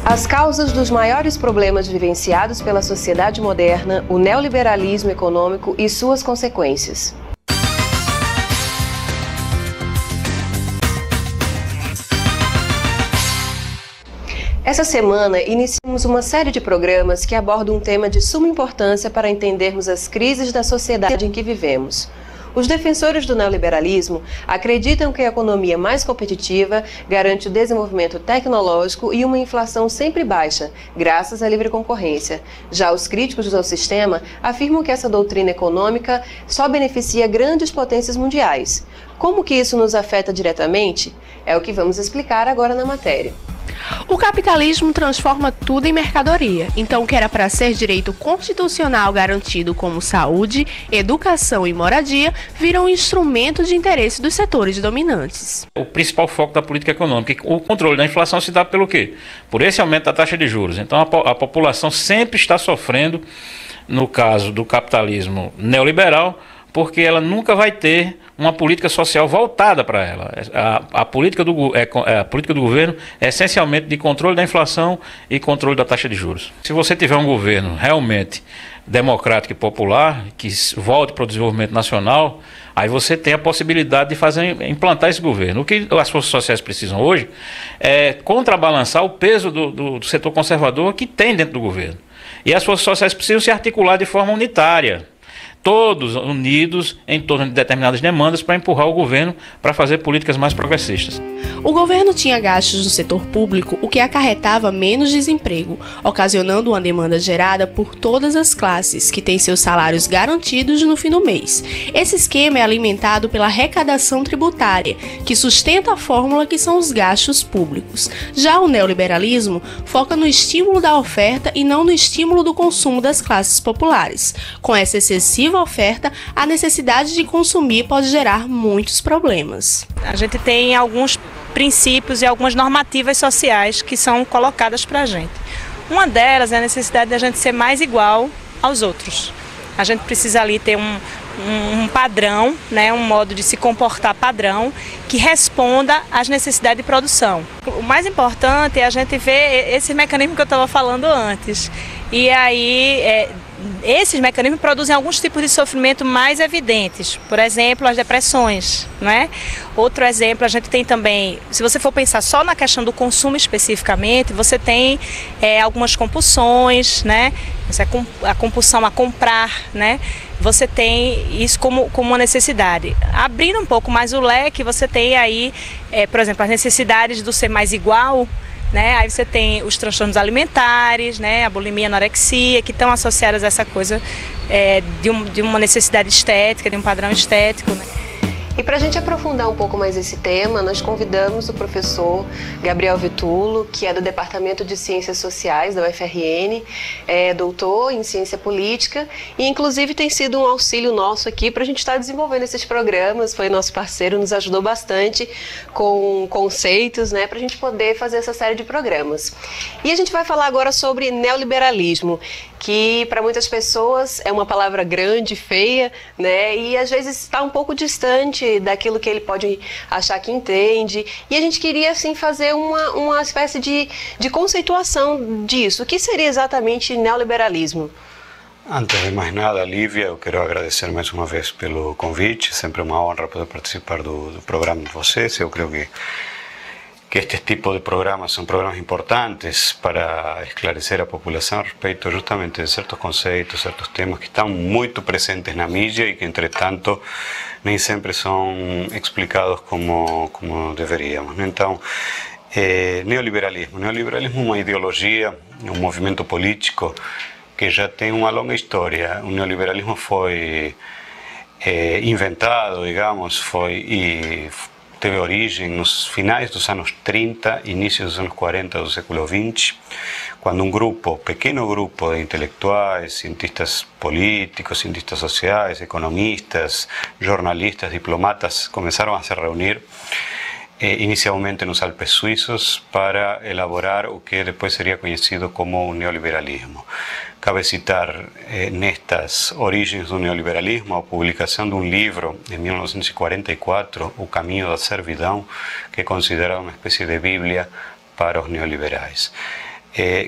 As causas dos maiores problemas vivenciados pela sociedade moderna, o neoliberalismo econômico e suas consequências. Essa semana, iniciamos uma série de programas que abordam um tema de suma importância para entendermos as crises da sociedade em que vivemos. Os defensores do neoliberalismo acreditam que a economia mais competitiva garante o desenvolvimento tecnológico e uma inflação sempre baixa, graças à livre concorrência. Já os críticos do sistema afirmam que essa doutrina econômica só beneficia grandes potências mundiais. Como que isso nos afeta diretamente? É o que vamos explicar agora na matéria. O capitalismo transforma tudo em mercadoria, então o que era para ser direito constitucional garantido como saúde, educação e moradia, vira um instrumento de interesse dos setores dominantes. O principal foco da política econômica, o controle da inflação se dá pelo quê? Por esse aumento da taxa de juros. Então a população sempre está sofrendo, no caso do capitalismo neoliberal, porque ela nunca vai ter uma política social voltada para ela. A política do governo é essencialmente de controle da inflação e controle da taxa de juros. Se você tiver um governo realmente democrático e popular, que volte para o desenvolvimento nacional, aí você tem a possibilidade de implantar esse governo. O que as forças sociais precisam hoje é contrabalançar o peso do setor conservador que tem dentro do governo. E as forças sociais precisam se articular de forma unitária, todos unidos em torno de determinadas demandas para empurrar o governo para fazer políticas mais progressistas. O governo tinha gastos no setor público, o que acarretava menos desemprego, ocasionando uma demanda gerada por todas as classes, que têm seus salários garantidos no fim do mês. Esse esquema é alimentado pela arrecadação tributária, que sustenta a fórmula que são os gastos públicos. Já o neoliberalismo foca no estímulo da oferta e não no estímulo do consumo das classes populares. Com essa excessiva oferta, a necessidade de consumir pode gerar muitos problemas. A gente tem alguns princípios e algumas normativas sociais que são colocadas para a gente. Uma delas é a necessidade de a gente ser mais igual aos outros. A gente precisa ali ter um padrão, né, um modo de se comportar padrão que responda às necessidades de produção. O mais importante é a gente ver esse mecanismo que eu estava falando antes. E aí, esses mecanismos produzem alguns tipos de sofrimento mais evidentes, por exemplo, as depressões, não é? Outro exemplo, a gente tem também, se você for pensar só na questão do consumo especificamente, você tem algumas compulsões, né? A compulsão a comprar, né? Você tem isso como uma necessidade. Abrindo um pouco mais o leque, você tem aí, por exemplo, as necessidades do ser mais igual, né? Aí você tem os transtornos alimentares, né? A bulimia, a anorexia, que estão associadas a essa coisa de uma necessidade estética, de um padrão estético, né? E para a gente aprofundar um pouco mais esse tema, nós convidamos o professor Gabriel Vitullo, que é do Departamento de Ciências Sociais da UFRN, é doutor em Ciência Política e inclusive tem sido um auxílio nosso aqui para a gente estar desenvolvendo esses programas, foi nosso parceiro, nos ajudou bastante com conceitos, né, para a gente poder fazer essa série de programas. E a gente vai falar agora sobre neoliberalismo, que para muitas pessoas é uma palavra grande, feia, né, e às vezes está um pouco distante daquilo que ele pode achar que entende, e a gente queria assim fazer uma espécie de conceituação disso. O que seria exatamente neoliberalismo? Antes de mais nada, Lívia, eu quero agradecer mais uma vez pelo convite, sempre uma honra poder participar do programa de vocês. Eu creio que este tipo de programas são programas importantes para esclarecer a população a respeito justamente de certos conceitos, certos temas que estão muito presentes na mídia e que, entretanto, nem sempre são explicados como deveríamos. Então, neoliberalismo é uma ideologia, um movimento político que já tem uma longa história. O neoliberalismo foi inventado, digamos, teve origem nos finais dos anos 30, inícios dos anos 40 do século XX, quando pequeno grupo de intelectuais, cientistas políticos, cientistas sociais, economistas, jornalistas, diplomatas começaram a se reunir inicialmente nos Alpes suizos para elaborar o que depois seria conhecido como o neoliberalismo. Cabe citar nestas origens do neoliberalismo a publicação de um livro em 1944, O Caminho da Servidão, que é considerado uma espécie de bíblia para os neoliberais.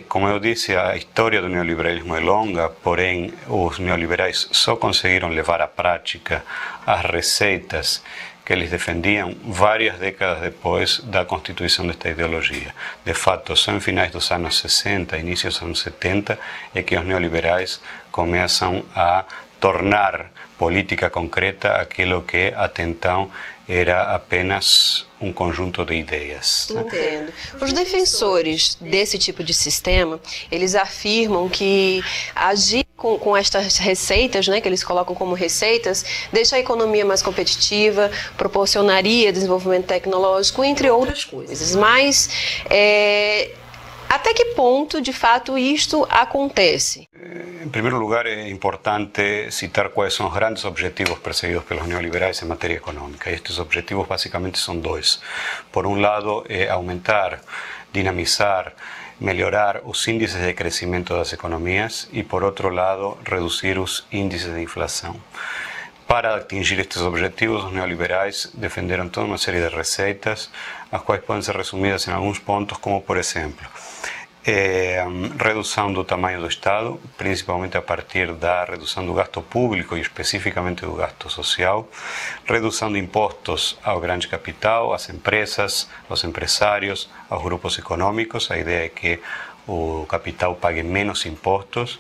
Como eu disse, a história do neoliberalismo é longa, porém os neoliberais só conseguiram levar à prática as receitas que eles defendiam várias décadas depois da constituição desta ideologia. De fato, só em finais dos anos 60, inícios dos anos 70, é que os neoliberais começam a tornar política concreta aquilo que até então era apenas um conjunto de ideias. Entendo. Os defensores desse tipo de sistema, eles afirmam que agir com estas receitas, né, que eles colocam como receitas, deixa a economia mais competitiva, proporcionaria desenvolvimento tecnológico, entre outras coisas. Mas até que ponto, de fato, isto acontece? Em primeiro lugar, é importante citar quais são os grandes objetivos perseguidos pelos neoliberais em matéria econômica. Estes objetivos basicamente são dois. Por um lado, é aumentar, dinamizar, melhorar os índices de crescimento das economias e, por outro lado, reduzir os índices de inflação. Para atingir estes objetivos, os neoliberais defenderam toda uma série de receitas, as quais podem ser resumidas em alguns pontos, como, por exemplo, redução do tamanho do Estado, principalmente a partir da redução do gasto público e especificamente do gasto social, redução de impostos ao grande capital, às empresas, aos empresários, aos grupos econômicos. A ideia é que o capital pague menos impostos,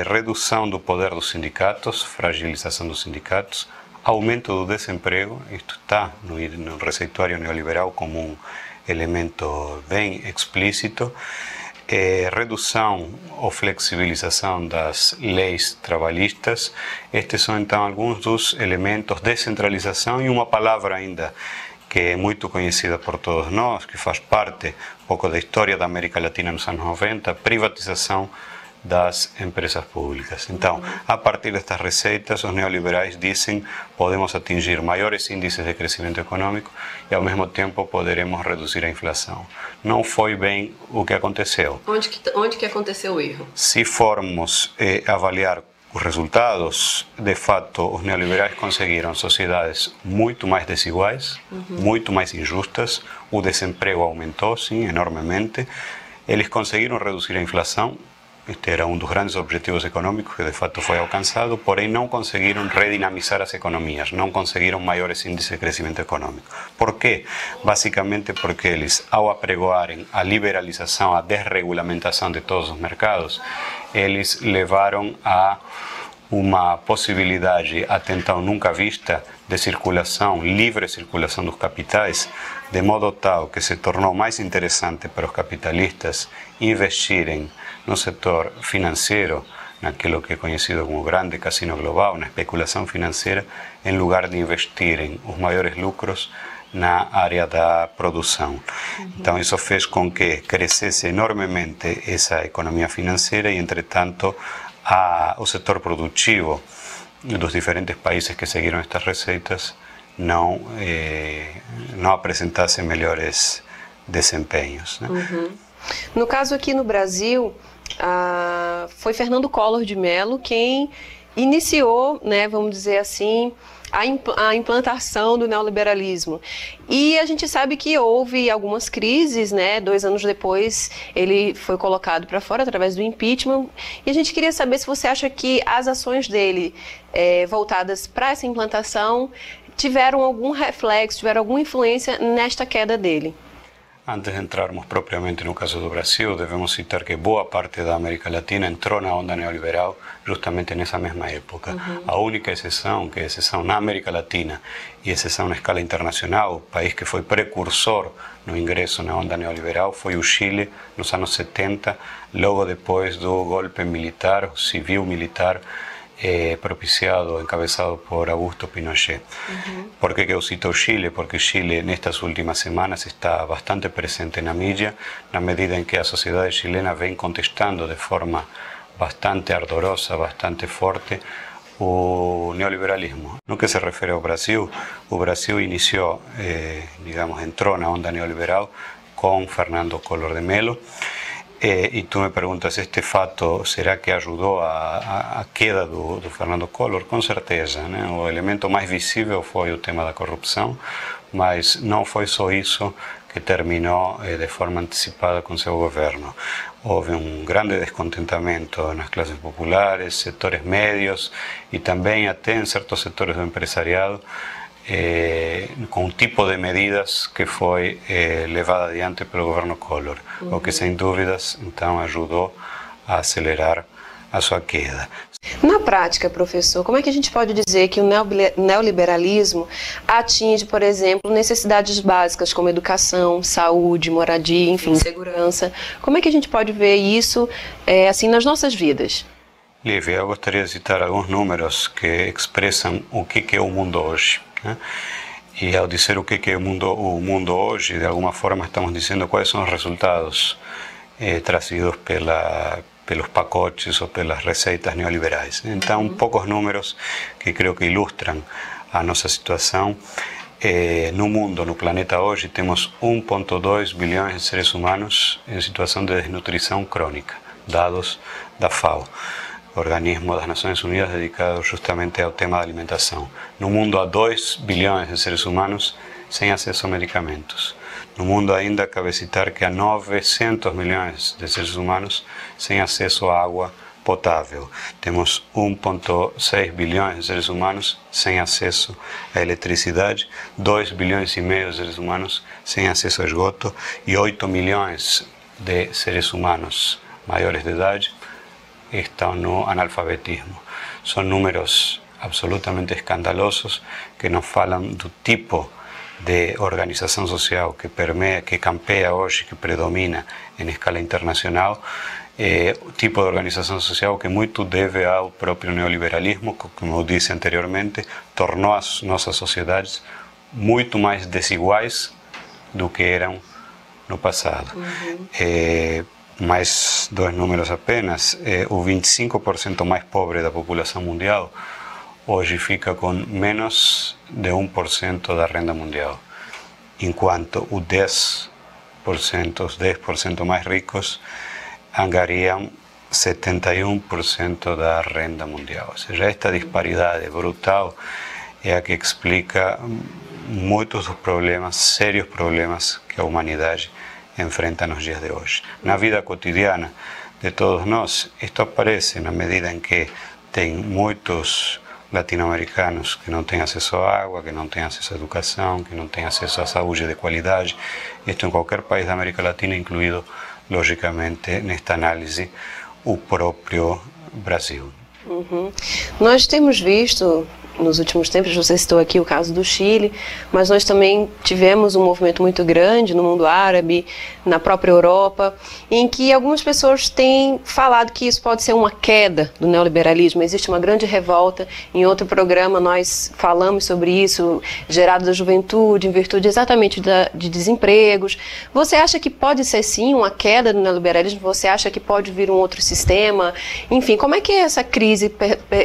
redução do poder dos sindicatos, fragilização dos sindicatos, aumento do desemprego. Isto está no receituário neoliberal como um elemento bem explícito, redução ou flexibilização das leis trabalhistas. Estes são então alguns dos elementos, descentralização e uma palavra ainda que é muito conhecida por todos nós, que faz parte um pouco da história da América Latina nos anos 90, privatização das empresas públicas. Então, a partir destas receitas, os neoliberais dizem podemos atingir maiores índices de crescimento econômico e, ao mesmo tempo, poderemos reduzir a inflação. Não foi bem o que aconteceu. Onde que aconteceu o erro? Se formos avaliar os resultados, de fato, os neoliberais conseguiram sociedades muito mais desiguais, muito mais injustas, o desemprego aumentou, sim, enormemente, eles conseguiram reduzir a inflação. Este era um dos grandes objetivos econômicos que de fato foi alcançado, porém não conseguiram redinamizar as economias, não conseguiram maiores índices de crescimento econômico. Por quê? Basicamente porque eles, ao apregoarem a liberalização, a desregulamentação de todos os mercados, eles levaram a uma possibilidade até então nunca vista de circulação, livre circulação dos capitais, de modo tal que se tornou mais interessante para os capitalistas investirem no setor financeiro, naquilo que é conhecido como grande cassino global, na especulação financeira, em lugar de investirem os maiores lucros na área da produção. Então isso fez com que crescesse enormemente essa economia financeira e, entretanto, o setor produtivo dos diferentes países que seguiram estas receitas não apresentasse melhores desempenhos, né? No caso aqui no Brasil, foi Fernando Collor de Mello quem iniciou, né, vamos dizer assim, a implantação do neoliberalismo. E a gente sabe que houve algumas crises, né? 2 anos depois ele foi colocado para fora através do impeachment. E a gente queria saber se você acha que as ações dele voltadas para essa implantação tiveram algum reflexo, tiveram alguma influência nesta queda dele. Antes de entrarmos propriamente no caso do Brasil, devemos citar que boa parte da América Latina entrou na onda neoliberal justamente nessa mesma época. A única exceção, que é exceção na América Latina e exceção na escala internacional, o país que foi precursor no ingresso na onda neoliberal foi o Chile nos anos 70, logo depois do golpe militar, civil-militar, propiciado, encabeçado por Augusto Pinochet. ¿Por qué eu cito Chile? Porque Chile nestas últimas semanas está bastante presente na mídia, na medida em que a sociedade chilena vem contestando de forma bastante ardorosa, bastante forte, o neoliberalismo. No que se refere ao Brasil, o Brasil iniciou, entrou na onda neoliberal com Fernando Collor de Mello. E tu me perguntas, este fato será que ajudou a queda do Fernando Collor? Com certeza, né? O elemento mais visível foi o tema da corrupção, mas não foi só isso que terminou de forma antecipada com seu governo. Houve grande descontentamento nas classes populares, setores médios e também até em certos setores do empresariado, com o tipo de medidas que foi levada adiante pelo governo Collor, o que sem dúvidas então ajudou a acelerar a sua queda. Na prática, professor, como é que a gente pode dizer que o neoliberalismo atinge, por exemplo, necessidades básicas como educação, saúde, moradia, enfim, segurança? Como é que a gente pode ver isso assim nas nossas vidas? Lívia, eu gostaria de citar alguns números que expressam o que é o mundo hoje, né? E ao dizer o que é o mundo hoje, de alguma forma estamos dizendo quais são os resultados trazidos pelos pacotes ou pelas receitas neoliberais. Então, poucos números que creio que ilustram a nossa situação. No mundo, no planeta hoje, temos 1,2 bilhões de seres humanos em situação de desnutrição crônica, dados da FAO, organismo das Nações Unidas dedicado justamente ao tema da alimentação. No mundo, há 2 bilhões de seres humanos sem acesso a medicamentos. No mundo ainda cabe citar que há 900 milhões de seres humanos sem acesso à água potável. Temos 1,6 bilhões de seres humanos sem acesso à eletricidade, 2 bilhões e meio de seres humanos sem acesso a esgoto e 8 milhões de seres humanos maiores de idade estão no analfabetismo. São números absolutamente escandalosos que nos falam do tipo de organização social que permeia, que campeia hoje, que predomina em escala internacional, o tipo de organização social que muito deve ao próprio neoliberalismo, que, como eu disse anteriormente, tornou as nossas sociedades muito mais desiguais do que eram no passado. Mais 2 números apenas, o 25% mais pobre da população mundial hoje fica com menos de 1% da renda mundial, enquanto os 10% mais ricos angariam 71% da renda mundial. Ou seja, esta disparidade brutal é a que explica muitos dos problemas, sérios problemas que a humanidade enfrenta nos dias de hoje. Na vida cotidiana de todos nós, isto aparece na medida em que tem muitos latino-americanos que não têm acesso à água, que não têm acesso à educação, que não têm acesso à saúde de qualidade. Isto em qualquer país da América Latina, incluído, logicamente, nesta análise, o próprio Brasil. Nós temos visto, nos últimos tempos, você citou aqui o caso do Chile, mas nós também tivemos um movimento muito grande no mundo árabe, na própria Europa, em que algumas pessoas têm falado que isso pode ser uma queda do neoliberalismo. Existe uma grande revolta. Em outro programa nós falamos sobre isso, gerado da juventude, em virtude exatamente de desempregos. Você acha que pode ser sim uma queda do neoliberalismo? Você acha que pode vir um outro sistema? Enfim, como é que é essa crise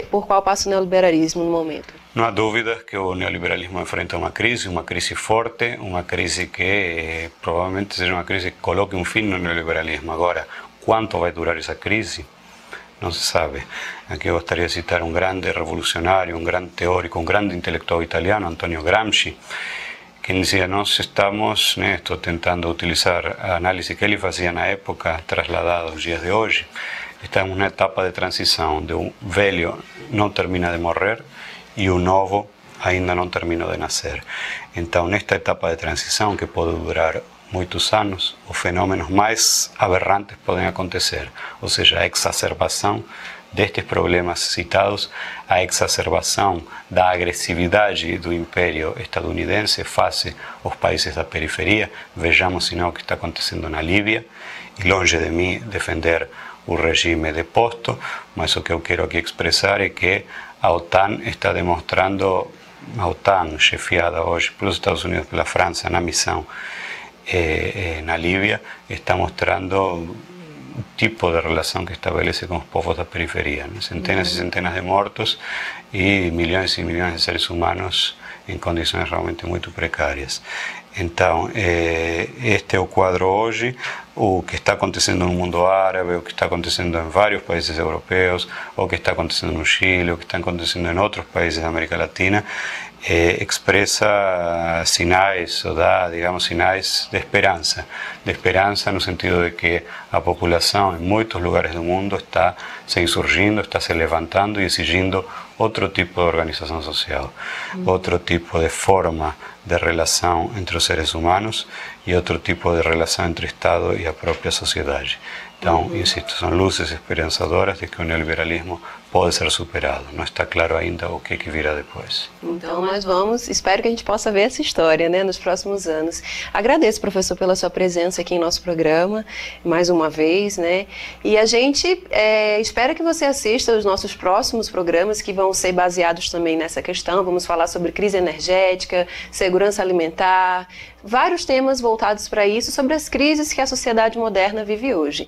por qual passa o neoliberalismo no momento? Não há dúvida que o neoliberalismo enfrenta uma crise forte, uma crise que provavelmente seja uma crise que coloque um fim no neoliberalismo. Agora, quanto vai durar essa crise? Não se sabe. Aqui eu gostaria de citar um grande revolucionário, um grande teórico, um grande intelectual italiano, Antonio Gramsci, que dizia: nós estamos, estou tentando utilizar a análise que ele fazia na época, trasladada aos dias de hoje, estamos na etapa de transição, de um velho não termina de morrer e o novo ainda não terminou de nascer. Então, nesta etapa de transição, que pode durar muitos anos, os fenômenos mais aberrantes podem acontecer, ou seja, a exacerbação destes problemas citados, a exacerbação da agressividade do império estadunidense face aos países da periferia. Vejamos, senão, o que está acontecendo na Líbia, e longe de mim defender o regime deposto, mas o que eu quero aqui expressar é que a OTAN está demonstrando, a OTAN, chefiada hoje pelos Estados Unidos, pela França, na missão na Líbia, está mostrando o tipo de relação que estabelece com os povos da periferia, né? Centenas e centenas de mortos e milhões de seres humanos em condições realmente muito precárias. Então, este é o quadro hoje. O que está acontecendo no mundo árabe, o que está acontecendo em vários países europeus, o que está acontecendo no Chile, o que está acontecendo em outros países da América Latina, expresa sinais, ou dá, digamos, sinais de esperança no sentido de que a população em muitos lugares do mundo está se insurgindo, está se levantando e exigindo outro tipo de organização social, outro tipo de forma de relação entre os seres humanos e outro tipo de relação entre o Estado e a própria sociedade. Então, insisto, são luzes esperançadoras de que o neoliberalismo pode ser superado. Não está claro ainda o que virá depois. Então nós espero que a gente possa ver essa história, né, nos próximos anos. Agradeço, professor, pela sua presença aqui em nosso programa, mais uma vez, né, e a gente espera que você assista os nossos próximos programas, que vão ser baseados também nessa questão. Vamos falar sobre crise energética, segurança alimentar, vários temas voltados para isso, sobre as crises que a sociedade moderna vive hoje.